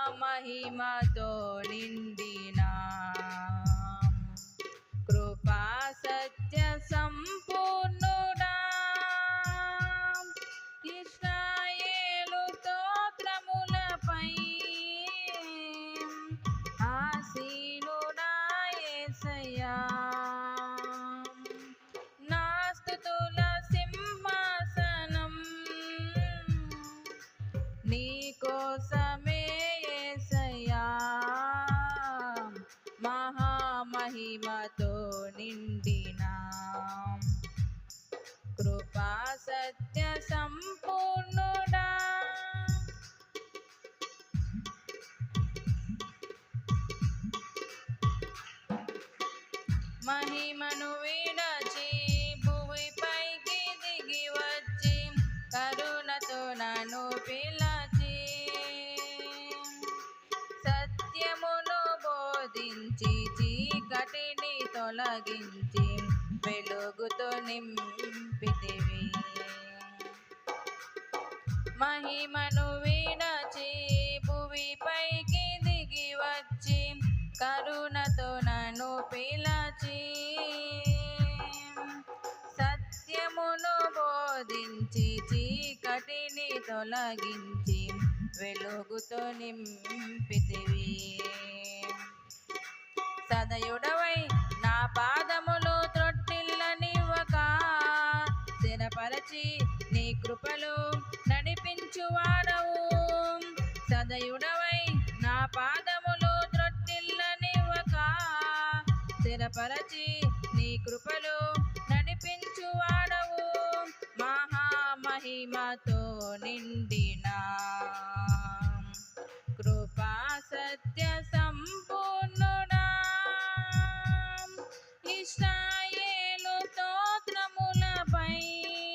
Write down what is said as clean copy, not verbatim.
మహామహిమతో నిండిన కృపా సత్య సంపూర్ణుడా ఇశ్రాయేలు స్తోత్రములపై ఆసీనుడా యేసయ్యా నా స్తుతుల సింహాసనం నీ కోసమే యేసయ్యా మహామహిమతో నిండిన కృపా సత్య సంపూర్ణుడా మహిమను విడచి భూమిపైకి దిగి వచ్చి కరుణతో నన్ను పిలచి సత్యమును బోధించి చీకటిని తొలగించి వెలుగుతో నింపితివి మహిమను విడచి భూమిపైకి దిగి వచ్చి కరుణతో నన్ను పిలచి సత్యమును బోధించి చీకటిని తొలగించి వెలుగుతో నింపితివి సదయుడవై నా పాదములు త్రొట్టిల్లనివ్వక స్థిరపరచి నీ కృపలో నడిపించువాడవు సదయుడవై నా పాదములు త్రొట్టిల్లనివ్వక స్థిరపరచి నీ కృపలో నడిపించువాడవు మహామహిమతో నిండి